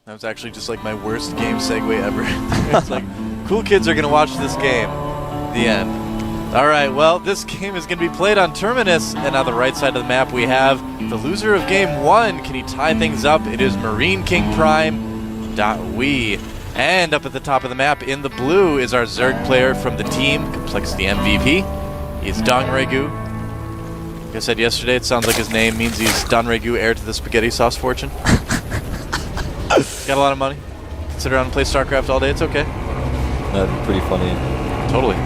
That was actually just like my worst game segue ever. It's like, cool kids are going to watch this game. The end. All right, well, this game is going to be played on Terminus, and on the right side of the map we have the loser of game 1. Can he tie things up? It is MarineKing Prime.we. And up at the top of the map in the blue is our Zerg player from the team, Complexity MVP. He's DongRaeGu. Like I said yesterday, it sounds like his name means he's DongRaeGu, heir to the spaghetti sauce fortune. Got a lot of money. Sit around and play StarCraft all day, it's okay. That'd be pretty funny. Totally.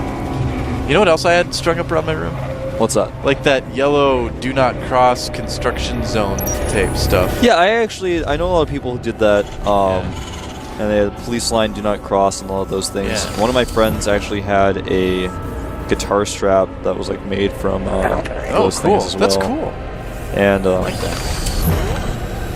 You know what else I had strung up around my room? What's that? Like that yellow do not cross construction zone tape stuff. Yeah, I know a lot of people who did that. And they had a police line do not cross and all of those things. Yeah. One of my friends actually had a guitar strap that was like made from those things as well. That's cool. And I like that.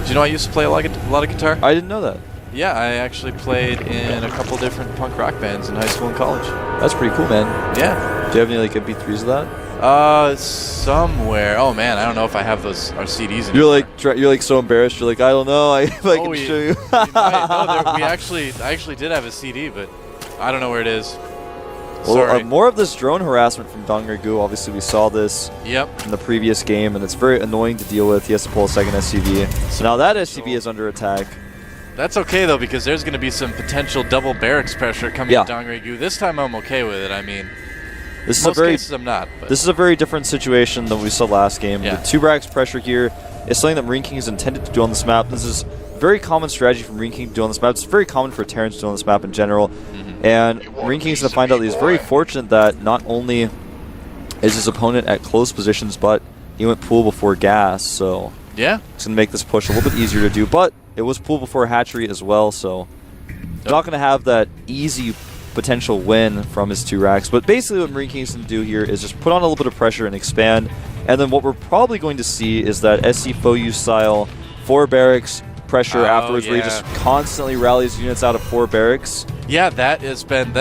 Do you know I used to play a lot of guitar? I didn't know that. Yeah, I actually played in a couple different punk rock bands in high school and college. That's pretty cool, man. Yeah. Do you have any like MP3s of that? Somewhere. Oh man, I don't know if I have our CDs anymore. You're you're like so embarrassed. You're like, I don't know. If I can show you. I actually did have a CD, but I don't know where it is. Well, Sorry. more of this drone harassment from DongRaeGu. Obviously, we saw this in the previous game, and it's very annoying to deal with. He has to pull a second SCV. So now that SCV is under attack. That's okay, though, because there's going to be some potential double barracks pressure coming at DongRaeGu. This time I'm okay with it. I mean, this is most cases I'm not. But. This is a very different situation than we saw last game. Yeah. The 2 barracks pressure here is something that MarineKing is intended to do on this map. This is very common strategy for MarineKing to do on this map. It's very common for Terrans to do on this map in general. And MarineKing is going to find out that he's very fortunate that not only is his opponent at close positions, but he went pool before gas. So yeah, it's going to make this push a little bit easier to do. But it was pool before hatchery as well, so not going to have that easy potential win from his 2 racks. But basically what MarineKing is going to do here is just put on a little bit of pressure and expand. And then what we're probably going to see is that SC Foyu style 4 barracks pressure afterwards, where he just constantly rallies units out of 4 barracks. Yeah, that has been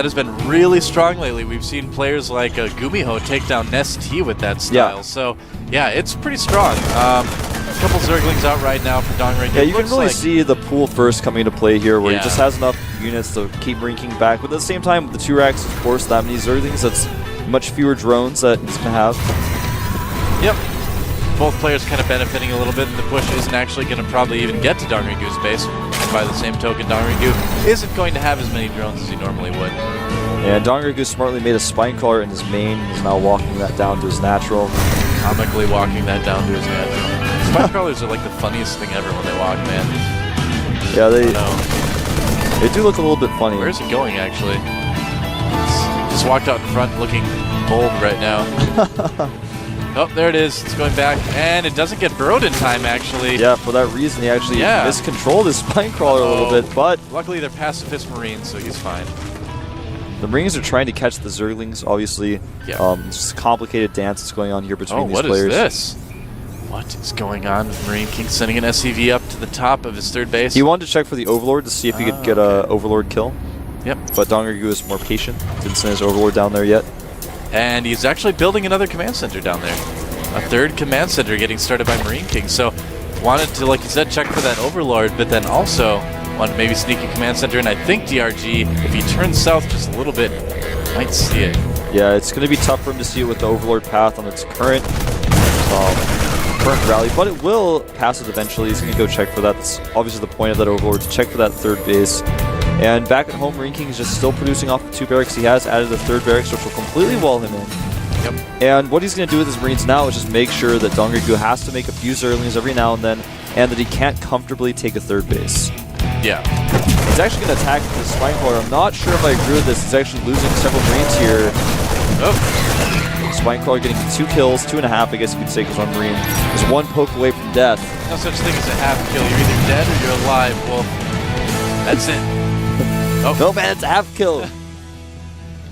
really strong lately. We've seen players like Gumiho take down Nest T with that style. Yeah. So yeah, it's pretty strong. A couple Zerglings out right now for DongRaeGu. Yeah, you can really see the pool first coming into play here, where he just has enough units to keep MarineKing back. But at the same time, with the 2 racks, of course, that many Zerglings, that's much fewer drones that he's going to have. Yep. Both players kind of benefiting a little bit. The push isn't actually going to probably even get to DongRaeGu's base. And by the same token, DongRaeGu isn't going to have as many drones as he normally would. Yeah, DongRaeGu smartly made a spine crawler in his main. He's now walking that down to his natural. Comically walking that down to his natural. Spine crawlers are like the funniest thing ever when they walk, man. Yeah, they do look a little bit funny. Where's he going, actually? Just walked out in front looking bold right now. Oh, there it is. It's going back, and it doesn't get burrowed in time, actually. Yeah, for that reason, he actually miscontrolled his spine crawler a little bit, but... Luckily, they're pacifist Marines, so he's fine. The Marines are trying to catch the Zerglings, obviously. Yeah. It's just a complicated dance that's going on here between these players. What is this? What is going on with MarineKing sending an SCV up to the top of his 3rd base? He wanted to check for the Overlord to see if he could get a Overlord kill. Yep. But DongRaeGu is more patient. Didn't send his Overlord down there yet. And he's actually building another command center down there. A 3rd command center getting started by MarineKing. So wanted to, like you said, check for that Overlord, but then also wanted maybe sneak a command center. And I think DRG, if he turns south just a little bit, might see it. Yeah, it's going to be tough for him to see it with the Overlord path on its current rally, but it will pass it eventually. He's going to go check for that. That's obviously the point of that Overlord, to check for that 3rd base. And back at home, MarineKing is just still producing off the 2 barracks. He has added a 3rd barracks, which will completely wall him in. Yep. And what he's going to do with his Marines now is just make sure that DongRaeGu has to make a few Zerglings every now and then, and that he can't comfortably take a 3rd base. Yeah. He's actually going to attack with his spine crawler. I'm not sure if I agree with this. He's actually losing several Marines here. Oh. Spine crawler getting 2 kills, 2.5, I guess you could say, because 1 Marine is 1 poke away from death. No such thing as a half kill. You're either dead or you're alive. Well, that's it. Oh. No, man, it's a half kill.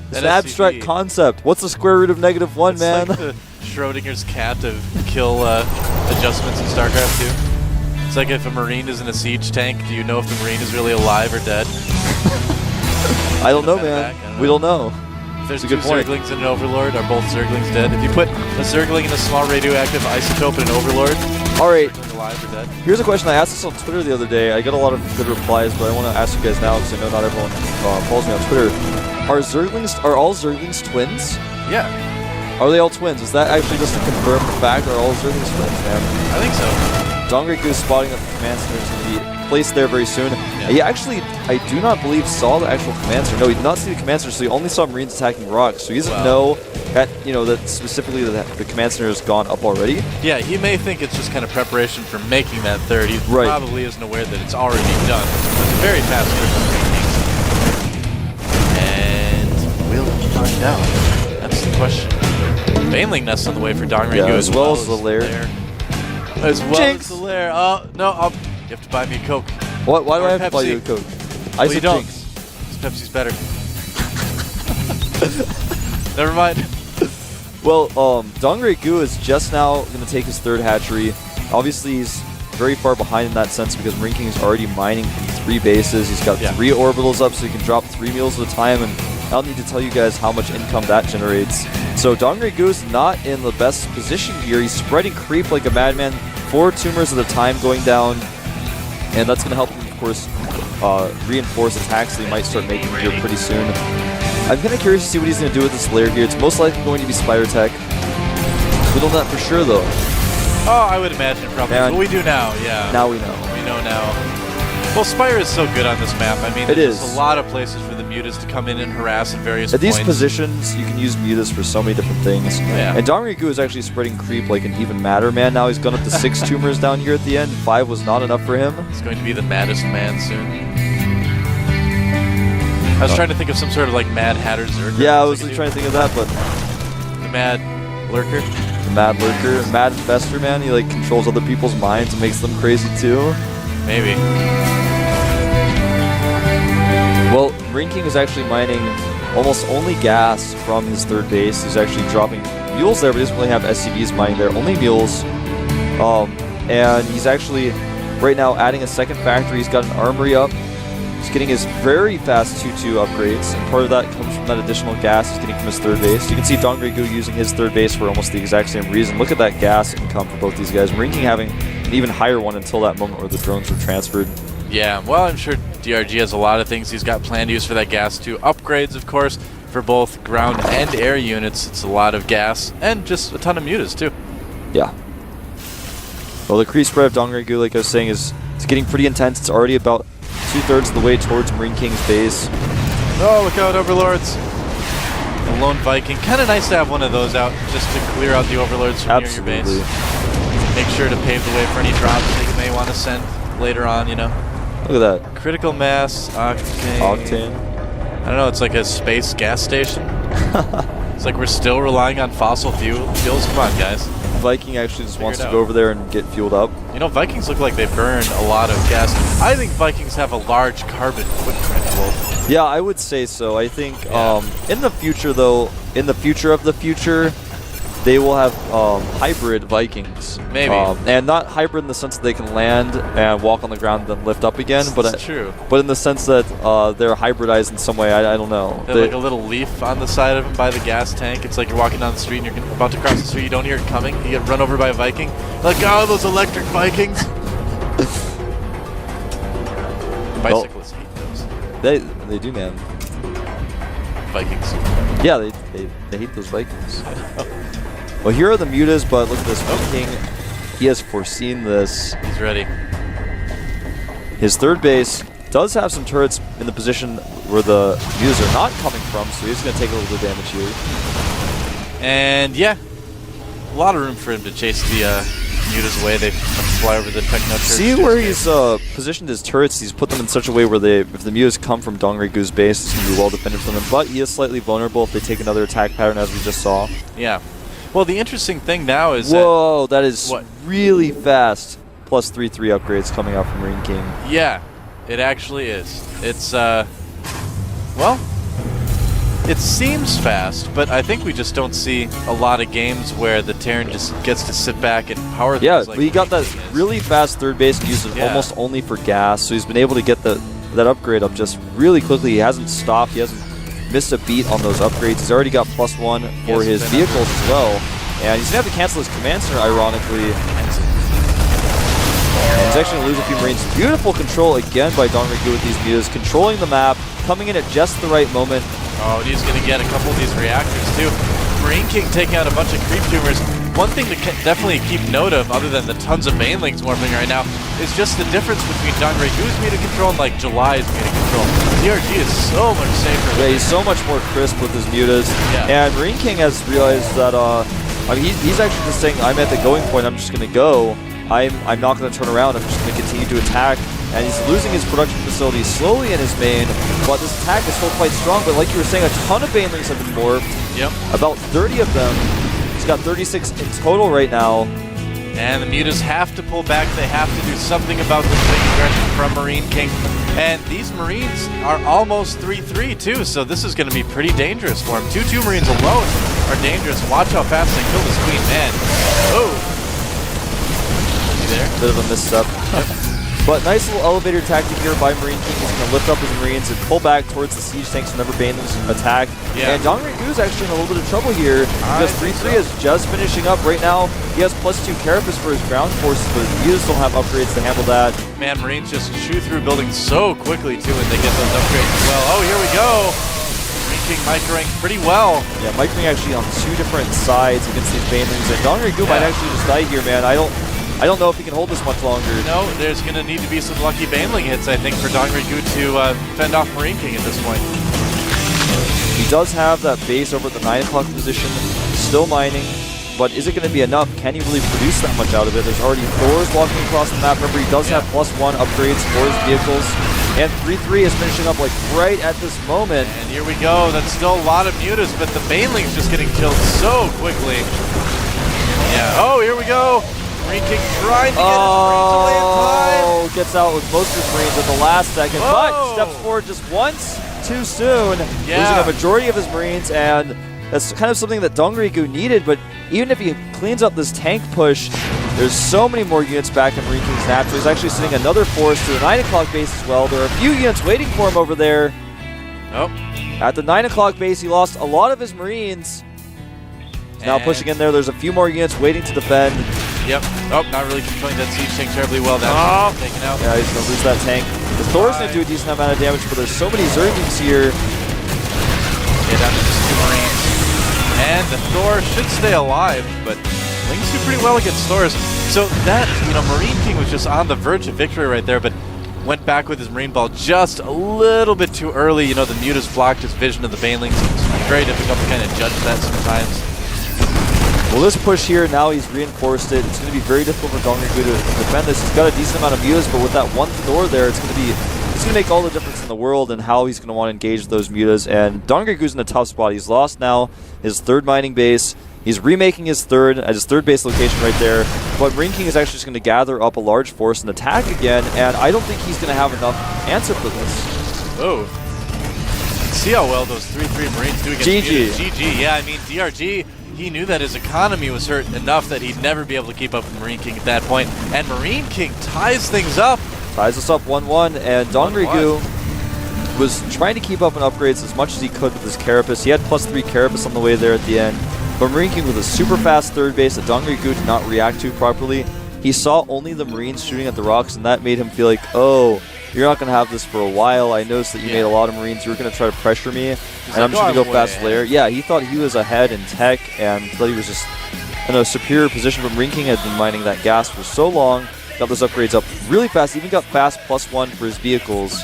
It's an abstract concept. What's the square root of -1, it's man? Like the Schrodinger's cat of kill adjustments in StarCraft 2. It's like if a Marine is in a siege tank, do you know if the Marine is really alive or dead? I don't know, man. We don't know. If there's 2 Zerglings and an Overlord, are both Zerglings dead? If you put a Zergling in a small radioactive isotope and an Overlord, All right. Alive or dead. Here's a question. I asked this on Twitter the other day. I got a lot of good replies, but I want to ask you guys now because I know not everyone follows me on Twitter. Are all Zerglings twins? Yeah. Are they all twins? Is that actually just to confirm the fact? Are all Zerglings twins, man? I think so. DongRaeGu is spotting that the command center is going to be placed there very soon. Yeah. He actually, I do not believe, saw the actual command center. No, he did not see the command center, so he only saw Marines attacking rocks. So he doesn't know that, that specifically that the command center has gone up already. Yeah, he may think it's just kind of preparation for making that third. He probably isn't aware that it's already done. It's a very fast turn. And we'll find out. That's the question. Baneling Nest on the way for DongRaeGu as well as the lair. As well as the lair. Oh, no, you have to buy me a Coke. What? Why do I have Pepsi. to buy you a Coke? I said don't. Pepsi's better. Never mind. Well, DongRaeGu is just now going to take his third hatchery. Obviously, he's very far behind in that sense because MarineKing is already mining from 3 bases. He's got 3 orbitals up, so he can drop 3 meals at a time, and I don't need to tell you guys how much income that generates. So DongRaeGu is not in the best position here. He's spreading creep like a madman, 4 tumors at a time going down, and that's going to help him, of course, reinforce attacks that he might start making here pretty soon. I'm kind of curious to see what he's going to do with this lair here. It's most likely going to be Spire Tech. We don't know that for sure, though. Oh, I would imagine it probably. But we do now, yeah. Now we know. We know now. Well, Spire is so good on this map. I mean, there's a lot of places for the Mutas to come in and harass at various points. At these points. Positions, you can use Mutas for so many different things. Yeah. And DongRaeGu is actually spreading creep like an even madder man. Now he's gone up to 6 tumors down here at the end. 5 was not enough for him. He's going to be the maddest man soon. I was trying to think of some sort of like Mad Hatter Zerker. Yeah, I was trying to think of that, but the Mad Lurker. The Mad Lurker, Mad Infestor, man. He like controls other people's minds and makes them crazy too. Maybe. Well, MarineKing is actually mining almost only gas from his third base. He's actually dropping mules there, but he doesn't really have SCVs mining there. Only mules. And he's actually right now adding a second factory. He's got an armory up. He's getting his very fast 2-2 upgrades, and part of that comes from that additional gas he's getting from his third base. You can see DongRaeGu using his third base for almost the exact same reason. Look at that gas income for both these guys. MarineKing having an even higher one until that moment where the drones were transferred. Yeah, well, I'm sure DRG has a lot of things he's got planned to use for that gas too. Upgrades, of course, for both ground and air units. It's a lot of gas, and just a ton of mutas too. Yeah. Well, the creep spread of DongRaeGu, like I was saying, is getting pretty intense. It's already about 2/3 of the way towards MarineKing's base. Oh, look out, Overlords. A lone Viking. Kind of nice to have one of those out just to clear out the Overlords from near your base. Make sure to pave the way for any drops that you may want to send later on, you know. Look at that. Critical mass, octane. I don't know, it's like a space gas station. It's like we're still relying on fossil fuels. Come on, guys. Viking actually just wants to go over there and get fueled up. You know, Vikings look like they burn a lot of gas. I think Vikings have a large carbon footprint, Wolf. Yeah, I would say so. I think in the future, though, in the future of the future, they will have hybrid Vikings. Maybe. And not hybrid in the sense that they can land and walk on the ground and then lift up again. That's true. But in the sense that they're hybridized in some way. I don't know. They have like a little leaf on the side of them by the gas tank. It's like you're walking down the street and you're about to cross the street. You don't hear it coming. You get run over by a Viking. Like, oh, those electric Vikings. Bicyclists hate those. They do, man. Vikings. Yeah, they hate those Vikings. Well, here are the mutas, but look at this. MarineKing, he has foreseen this. He's ready. His third base does have some turrets in the position where the mutas are not coming from, so he's going to take a little bit of damage here. And yeah, a lot of room for him to chase the mutas away. They fly over the techno turrets. See where he's positioned his turrets? He's put them in such a way where if the mutas come from DongRaeGu's base, it's going to be well defended from them. But he is slightly vulnerable if they take another attack pattern, as we just saw. Yeah. Well, the interesting thing now is that is really fast. Plus 3/3 upgrades coming out from MarineKing. Yeah, it actually is. It's, well, it seems fast, but I think we just don't see a lot of games where the Terran just gets to sit back and power things. Yeah, like but he got that really fast third base and used it almost only for gas, so he's been able to get that upgrade up just really quickly. He hasn't stopped. He hasn't missed a beat on those upgrades. He's already got +1 for his vehicles as well. And he's going to have to cancel his command center, ironically. And he's actually going to lose a few Marines. Beautiful control again by DongRaeGu with these mutas, controlling the map, coming in at just the right moment. Oh, he's going to get a couple of these reactors too. MarineKing taking out a bunch of creep tumors. One thing to definitely keep note of, other than the tons of banelings morphing right now, is just the difference between DongRaeGu's muta control and like July's muta control. DRG is so much safer. Yeah, he's so much more crisp with his mutas. Yeah. And MarineKing has realized that, I mean, he's actually just saying, I'm at the going point, I'm just going to go. I'm not going to turn around, I'm just going to continue to attack. And he's losing his production facility slowly in his main, but this attack is still quite strong. But like you were saying, a ton of banelings have been morphed. Yep. About 30 of them. He's got 36 in total right now. And the mutas have to pull back. They have to do something about this big aggression from MarineKing. And these Marines are almost 3-3 too, so this is going to be pretty dangerous for him. 2-2 Marines alone are dangerous. Watch how fast they kill this queen, man. Oh! There. Bit of a misstep. But nice little elevator tactic here by MarineKing. He's going to lift up his Marines and pull back towards the siege tanks whenever banelings attack. Yeah. And DongRaeGu is actually in a little bit of trouble here because 3-3 is just finishing up right now. He has +2 carapace for his ground forces, but his mutas don't have upgrades to handle that. Man, Marines just chew through buildings so quickly too when they get those upgrades as well. Oh, here we go! MarineKing microing pretty well. Yeah, microing actually on 2 different sides against these banelings. And DongRaeGu might actually just die here, man. I don't know if he can hold this much longer. No, there's going to need to be some lucky baneling hits, I think, for DongRaeGu to fend off MarineKing at this point. He does have that base over at the 9 o'clock position, still mining, but is it going to be enough? Can he really produce that much out of it? There's already Thors walking across the map. Remember, he does have +1 upgrades for his vehicles. And 3-3 is finishing up like right at this moment. And here we go. That's still a lot of mutas, but the baneling's just getting killed so quickly. Yeah. Oh, here we go. MarineKing trying to get his Marines away in time. Oh, gets out with most of his Marines at the last second, but steps forward just once too soon, losing a majority of his Marines, and that's kind of something that DongRaeGu needed, but even if he cleans up this tank push, there's so many more units back in MarineKing's natural. He's actually sending another force to the 9 o'clock base as well. There are a few units waiting for him over there. Oh. At the 9 o'clock base, he lost a lot of his Marines. He's now pushing in there. There's a few more units waiting to defend. Yep. Oh, not really controlling that siege tank terribly well. That's taken out. Yeah, he's going to lose that tank. The Thor's going to do a decent amount of damage, but there's so many Zerglings here. Yeah, down to just 2 Marines. And the Thor should stay alive, but Lings do pretty well against Thors. So that, MarineKing was just on the verge of victory right there, but went back with his Marine Ball just a little bit too early. The mutas blocked his vision of the banelings. It's very difficult to kind of judge that sometimes. Well, this push here, now he's reinforced it. It's going to be very difficult for DongRaeGu to defend this. He's got a decent amount of mutas, but with that one Thor there, it's going to make all the difference in the world and how he's going to want to engage those mutas. And DongRaeGu's in a tough spot. He's lost now his 3rd mining base. He's remaking his 3rd at his 3rd base location right there. But MarineKing is actually just going to gather up a large force and attack again, and I don't think he's going to have enough answer for this. Oh. See how well those 3-3 Marines do against mutas. GG. Yeah, I mean, DRG, he knew that his economy was hurt enough that he'd never be able to keep up with MarineKing at that point. And MarineKing ties things up. Ties us up 1-1, and DongRaeGu was trying to keep up on upgrades as much as he could with his carapace. He had +3 carapace on the way there at the end. But MarineKing with a super fast 3rd base that DongRaeGu did not react to properly. He saw only the Marines shooting at the rocks, and that made him feel like, oh, you're not going to have this for a while. I noticed that you made a lot of Marines. You were going to try to pressure me, and I'm just going to go fast layer. Yeah, he thought he was ahead in tech, and thought he was just in a superior position. But MarineKing had been mining that gas for so long, got those upgrades up really fast, even got fast +1 for his vehicles.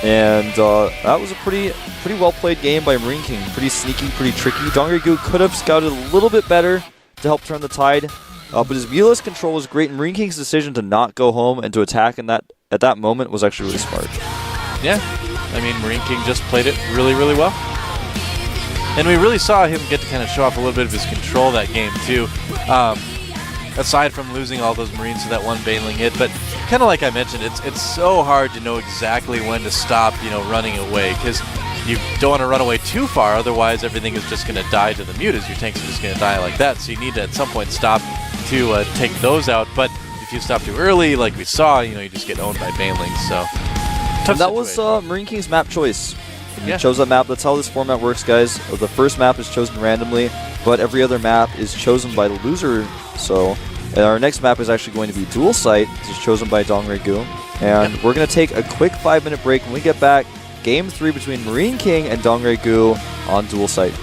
And that was a pretty well-played game by MarineKing. Pretty sneaky, pretty tricky. DongRaeGu could have scouted a little bit better to help turn the tide, but his mutas control was great, and MarineKing's decision to not go home and to attack at that moment was actually really smart. Yeah, I mean, MarineKing just played it really, really well. And we really saw him get to kind of show off a little bit of his control that game, too. Aside from losing all those Marines to that one baneling hit, but kind of like I mentioned, it's so hard to know exactly when to stop, running away, because you don't want to run away too far, otherwise everything is just going to die to the mutas. Your tanks are just going to die like that, so you need to at some point stop to take those out. But if you stop too early, like we saw, you just get owned by banelings. So that was MarineKing's map choice. He chose that map. That's how this format works, guys. The first map is chosen randomly, but every other map is chosen by the loser. So And our next map is actually going to be Dual Site. This is chosen by DongRaeGu. And we're going to take a quick 5-minute break. When we get back, Game 3 between MarineKing and DongRaeGu on Dual Site.